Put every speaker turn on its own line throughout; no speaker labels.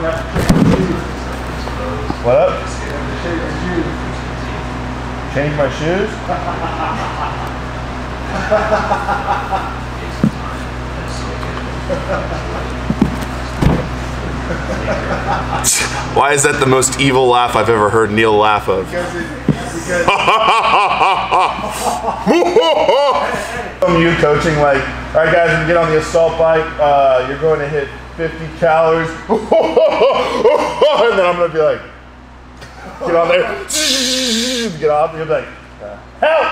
What up? Change my shoes? Why is that the most evil laugh I've ever heard Neil laugh of? You coaching like, all right guys, when you get on the assault bike, you're going to hit 50 calories. And then I'm going to be like, get on there, get off, and you're like, help!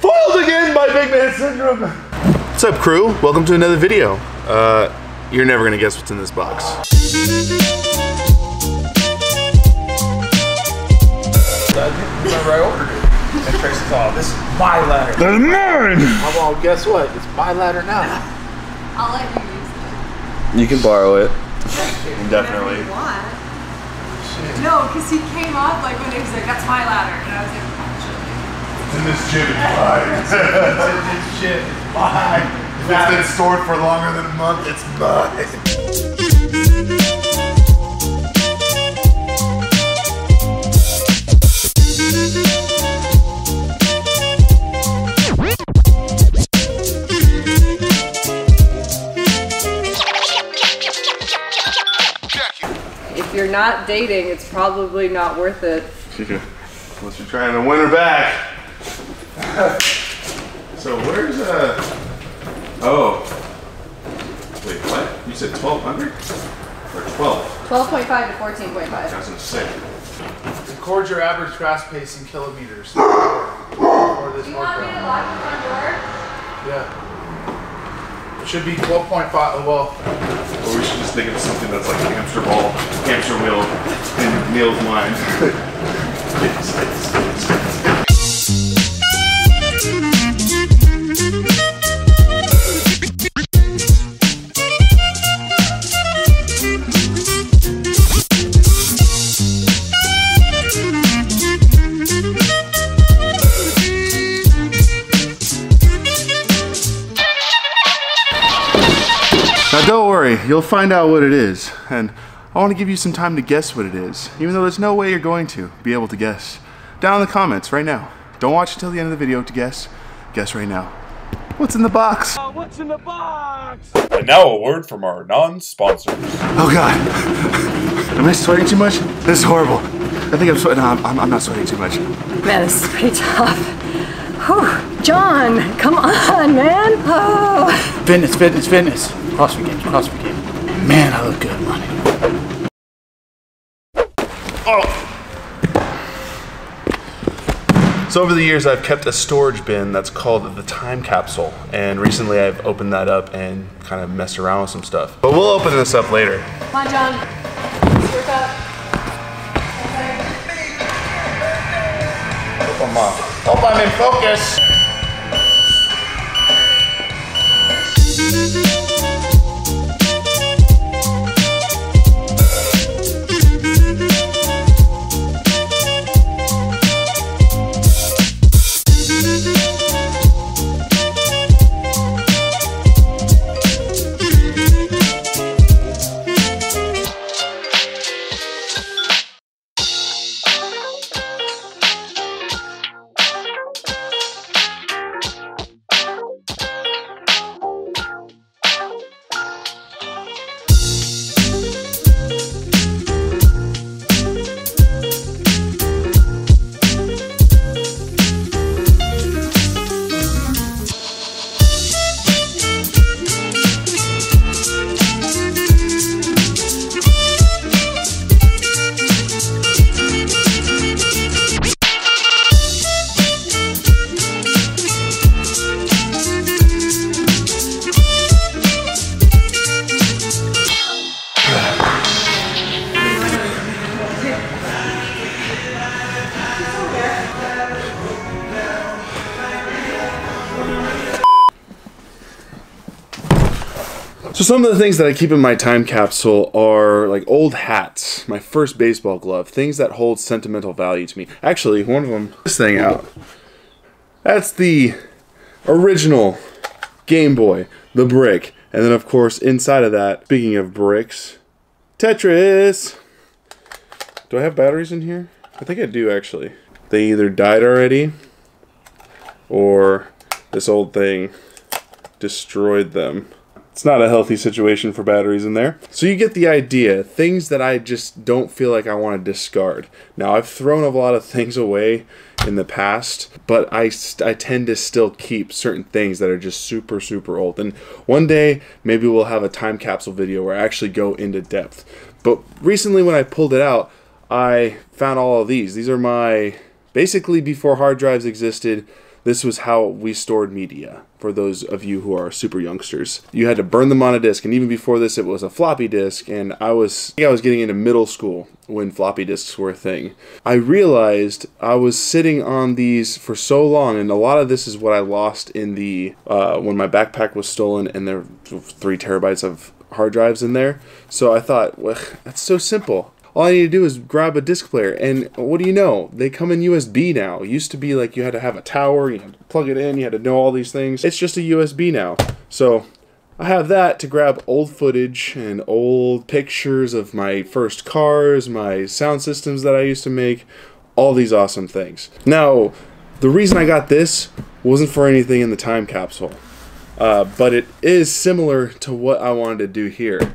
Foiled again by big man syndrome. What's up, crew? Welcome to another video. You're never gonna guess what's in this box.
Remember I ordered it. And Tracy's all, this is my ladder.
That's mine!
Well, guess what? It's my ladder now.
I'll let you use it.
You can borrow it. Definitely.
You want. No, because he came up like when he was like, that's my ladder. And I was like, actually.
It's in this gym, it's mine.
It's in this gym, it's mine.
If it's been stored for longer than a month, it's mine.
If you're not dating, it's probably not worth it.
Unless you're trying to win her back. So where's oh. Wait, what? You said 1,200? Or 12?
12.5 to 14.5.
I was gonna say.
Record your average fast pace in kilometers. For this
Do you want me to lock the front door?
Yeah. It should be 12.5, well.
Or we should just think of something that's like hamster ball, hamster wheel in Neil's mind. Now don't worry, you'll find out what it is, and I want to give you some time to guess what it is, even though there's no way you're going to be able to guess. Down in the comments right now. Don't watch until the end of the video to guess. Guess right now. What's in the box?
What's in the box?
And now a word from our non-sponsors.
Oh God. Am I sweating too much? This is horrible. I think I'm sweating. No, I'm not sweating too much.
Man, this is pretty tough. Whew. John, come on, man. Oh.
Fitness. CrossFit games. Man, I look good, money.
Oh. So over the years, I've kept a storage bin that's called the time capsule, and recently I've opened that up and kind of messed around with some stuff. But we'll open this up later.
Come on, John. Let's work out.
Hope I'm in focus. So some of the things that I keep in my time capsule are like old hats, my first baseball glove, things that hold sentimental value to me. Actually, one of them, this thing out. That's the original Game Boy, the brick. And then of course inside of that, speaking of bricks, Tetris. Do I have batteries in here? I think I do, actually. They either died already or this old thing destroyed them. It's not a healthy situation for batteries in there. So you get the idea. Things that I just don't feel like I want to discard. Now, I've thrown a lot of things away in the past, but I tend to still keep certain things that are just super, super old. And one day, maybe we'll have a time capsule video where I actually go into depth. But recently when I pulled it out, I found all of these. These are my, basically before hard drives existed, this was how we stored media. For those of you who are super youngsters, you had to burn them on a disk, and even before this, it was a floppy disk. And I was getting into middle school when floppy disks were a thing. I realized I was sitting on these for so long, and a lot of this is what I lost in the when my backpack was stolen, and there were 3 terabytes of hard drives in there. So I thought, well, that's so simple. All I need to do is grab a disc player, and what do you know? They come in USB now. It used to be like you had to have a tower, you had to plug it in, you had to know all these things. It's just a USB now. So I have that to grab old footage and old pictures of my first cars, my sound systems that I used to make, all these awesome things. Now, the reason I got this wasn't for anything in the time capsule, but it is similar to what I wanted to do here.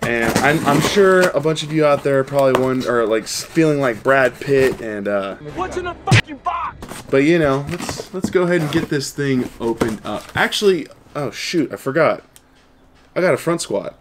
And I'm sure a bunch of you out there probably are like feeling like Brad Pitt and
What's in the fucking box?
but you know, let's go ahead and get this thing opened up. Actually, oh shoot, I forgot. I got a front squat.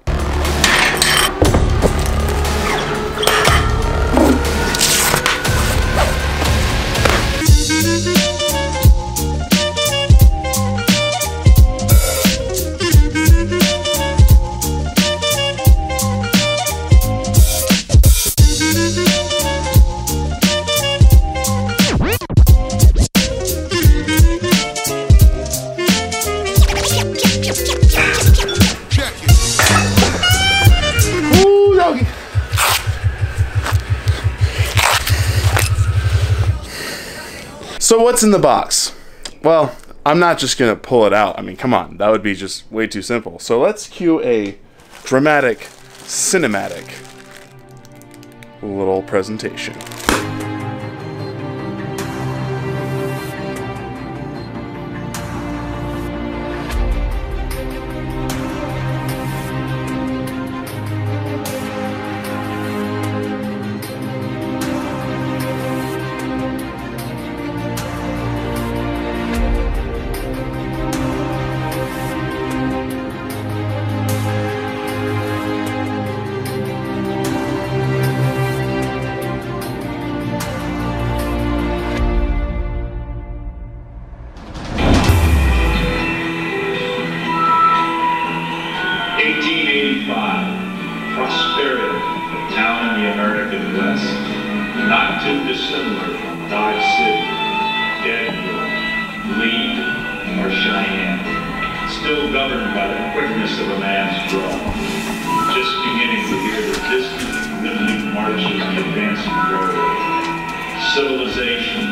So what's in the box? Well, I'm not just gonna pull it out. I mean, come on, that would be just way too simple. So let's cue a dramatic, cinematic little presentation.
Prosperity, a town in the American West, not too dissimilar from Dodge City, Deadwood, Lee, or Cheyenne, still governed by the quickness of a man's draw, just beginning to hear the distant rhythmic marches of the advancing railway, civilization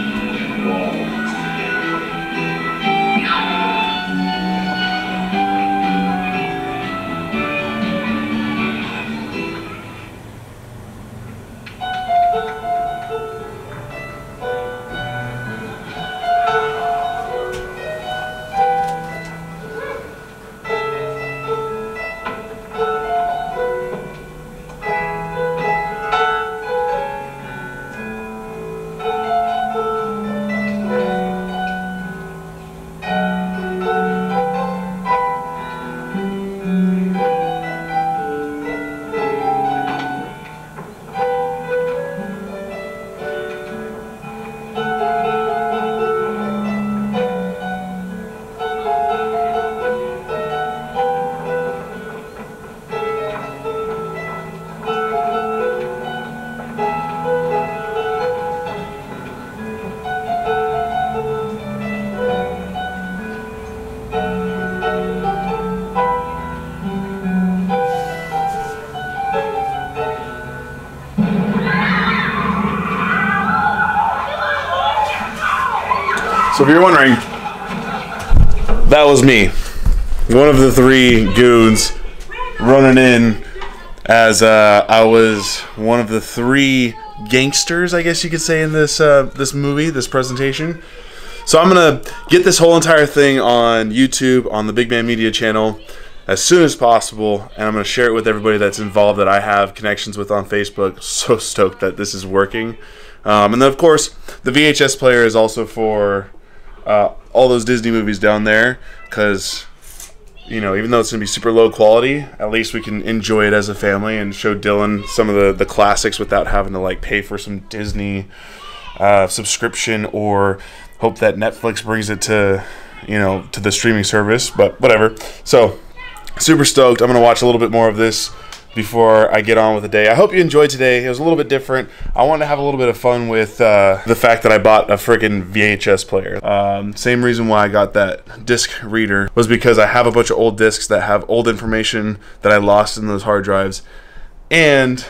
involved.
So if you're wondering, that was me. One of the 3 goons running in as I was one of the 3 gangsters, I guess you could say, in this this presentation. So I'm gonna get this whole entire thing on YouTube, on the Big Man Media channel, as soon as possible, and I'm gonna share it with everybody that's involved that I have connections with on Facebook. So stoked that this is working. And then of course the VHS player is also for all those Disney movies down there, because you know, even though it's gonna be super low quality, at least we can enjoy it as a family and show Dylan some of the classics without having to like pay for some Disney subscription, or hope that Netflix brings it to, you know, to the streaming service. But whatever. So super stoked. I'm gonna watch a little bit more of this before I get on with the day. I hope you enjoyed today. It was a little bit different. I wanted to have a little bit of fun with the fact that I bought a freaking VHS player. Same reason why I got that disc reader was because I have a bunch of old discs that have old information that I lost in those hard drives. And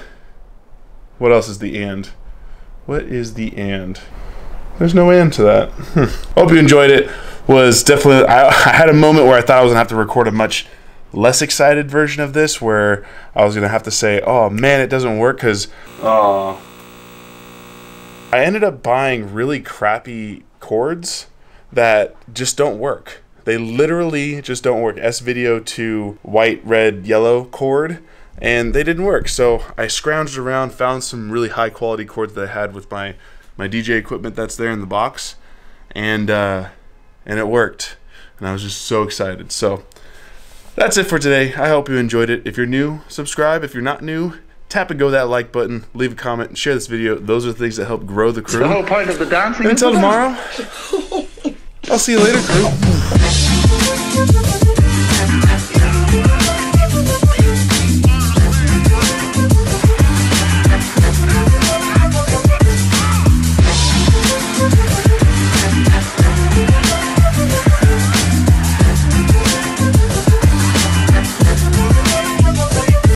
what else is the and? What is the and? There's no end to that. Hope you enjoyed it. Was definitely, I had a moment where I thought I was gonna have to record a much less excited version of this, where I was gonna have to say, oh man, it doesn't work, because I ended up buying really crappy cords that just don't work. They literally just don't work. S-Video to white, red, yellow cord, and they didn't work. So I scrounged around, found some really high quality cords that I had with my DJ equipment that's there in the box, and it worked, and I was just so excited. So that's it for today. I hope you enjoyed it. If you're new, subscribe. If you're not new, tap and go that like button, leave a comment, and share this video. Those are the things that help grow the crew.
The whole point of the dancing.
Until tomorrow, I'll see you later, crew.